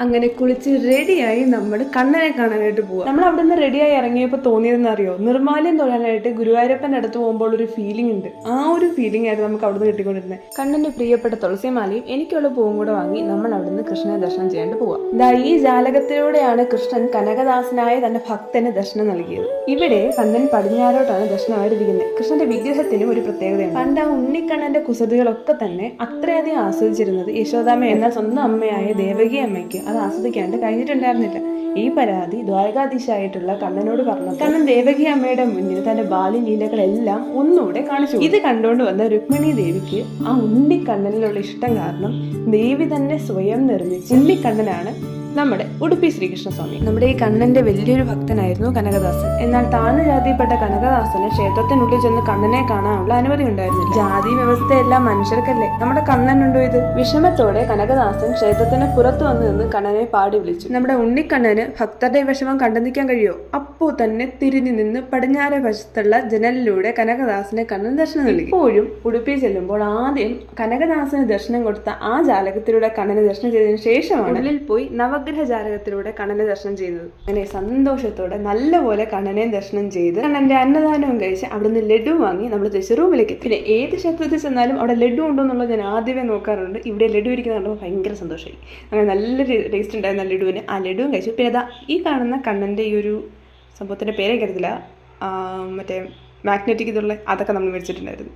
അങ്ങനെ കുളിച്ച് റെഡിയായി നമ്മൾ കണ്ണനെ കാണാനായിട്ട് പോവാം. നമ്മൾ അവിടെ നിന്ന് റെഡിയായി ഇറങ്ങിയപ്പോൾ തോന്നിയതെന്ന് അറിയോ, നിർമ്മാല്യം തൊഴാനായിട്ട് ഗുരുവായൂരപ്പൻ്റെ അടുത്ത് പോകുമ്പോൾ ഒരു ഫീലിംഗ് ഉണ്ട്. ആ ഒരു ഫീലിംഗ് ആയിരുന്നു നമുക്ക് അവിടുന്ന് കിട്ടിക്കൊണ്ടിരുന്നത്. കണ്ണന്റെ പ്രിയപ്പെട്ട തുളസിമാലയും എനിക്കുള്ള പൂവും കൂടെ വാങ്ങി നമ്മൾ അവിടുന്ന് കൃഷ്ണനെ ദർശനം ചെയ്യാണ്ട് പോവാം. ഈ ജാലകത്തിലൂടെയാണ് കൃഷ്ണൻ കനകദാസനായ തന്റെ ഭക്തന് ദർശനം നൽകിയത്. ഇവിടെ കണ്ണൻ പടിഞ്ഞാറോട്ടാണ് ദർശനമായിട്ടിരിക്കുന്നത്. കൃഷ്ണന്റെ വിഗ്രഹത്തിനും ഒരു പ്രത്യേകതയാണ്. പണ്ട് ആ ഉണ്ണിക്കണ്ണന്റെ കുസൃതികളൊക്കെ തന്നെ അത്രയധികം ആസ്വദിച്ചിരുന്നത് യശോദാമ്മ എന്ന സ്വന്തം അമ്മയായ ദേവകി അമ്മയ്ക്ക് അത് ആസ്വദിക്കാണ്ട് കഴിഞ്ഞിട്ടുണ്ടായിരുന്നില്ല. ഈ പരാതി ദ്വാരകാധീശായിട്ടുള്ള കണ്ണനോട് പറഞ്ഞു. കണ്ണൻ ദേവകി അമ്മയുടെ മുന്നിൽ തന്റെ ബാല്യലീലകളെല്ലാം ഒന്നുകൂടെ കാണിച്ചു. ഇത് കണ്ടുകൊണ്ട് വന്ന രുക്മിണി ദേവിക്ക് ആ ഉണ്ണിക്കണ്ണനിലുള്ള ഇഷ്ടം കാരണം ദേവി തന്നെ സ്വയം നിർമ്മിച്ച ഉണ്ണിക്കണ്ണനാണ് നമ്മുടെ ഉടുപ്പി ശ്രീകൃഷ്ണസ്വാമി. നമ്മുടെ ഈ കണ്ണന്റെ വലിയൊരു ഭക്തനായിരുന്നു കനകദാസൻ. എന്നാൽ താഴ്ന്ന ജാതിയിൽപ്പെട്ട കനകദാസന് ക്ഷേത്രത്തിനുള്ളിൽ ചെന്ന് കണ്ണനെ കാണാനുള്ള അനുമതി ഉണ്ടായിരുന്നില്ല. ജാതി വ്യവസ്ഥയെല്ലാം മനുഷ്യർക്കല്ലേ, നമ്മുടെ കണ്ണനുണ്ടോ ഇത്? വിഷമത്തോടെ കനകദാസൻ ക്ഷേത്രത്തിന് പുറത്തു വന്നു നിന്ന് കണ്ണനെ പാടി വിളിച്ചു. നമ്മുടെ ഉണ്ണിക്കണ്ണന് ഭക്തരുടെ വിഷമം കണ്ടു നിൽക്കാൻ കഴിയോ? അപ്പോൾ തന്നെ തിരിഞ്ഞു നിന്ന് പടിഞ്ഞാറെ വശത്തുള്ള ജനലിലൂടെ കനകദാസന് കണ്ണൻ ദർശനം നൽകി. ഇപ്പോഴും ഉടുപ്പി ചെല്ലുമ്പോൾ ആദ്യം കനകദാസന് ദർശനം കൊടുത്ത ആ ജാലകത്തിലൂടെ കണ്ണനെ ദർശനം ചെയ്തതിനു ശേഷമാണ് ഉള്ളിൽ പോയി നവഗ്രഹജാലകത്തിലൂടെ കണ്ണനെ ദർശനം ചെയ്തത്. അങ്ങനെ സന്തോഷത്തോടെ നല്ലപോലെ കണ്ണനെ ദർശനം ചെയ്ത് കണ്ണന്റെ അന്നദാനവും കഴിച്ച് അവിടുന്ന് ലഡു വാങ്ങി നമ്മൾ തൃശ്ശൂർ റൂമിലേക്ക്. പിന്നെ ഏത് ക്ഷേത്രത്തിൽ ചെന്നാലും അവിടെ ലഡു ഉണ്ടോ എന്നുള്ളത് ഞാൻ ആദ്യമേ നോക്കാറുണ്ട്. ഇവിടെ ലഡു ഇരിക്കുന്നുണ്ടോ ഭയങ്കര സന്തോഷമായി. അങ്ങനെ നല്ല ടേസ്റ്റ് ഉണ്ടായിരുന്ന ലഡുവിന്. ആ ലഡുവും കഴിച്ചു. പിന്നെ അതാ ഈ കാണുന്ന കണ്ണന്റെ ഈ ഒരു സംഭവത്തിന്റെ പേരെ കരുതില്ല, മറ്റേ മാഗ്നറ്റിക് ഇതുള്ള അതൊക്കെ നമ്മൾ മേടിച്ചിട്ടുണ്ടായിരുന്നു.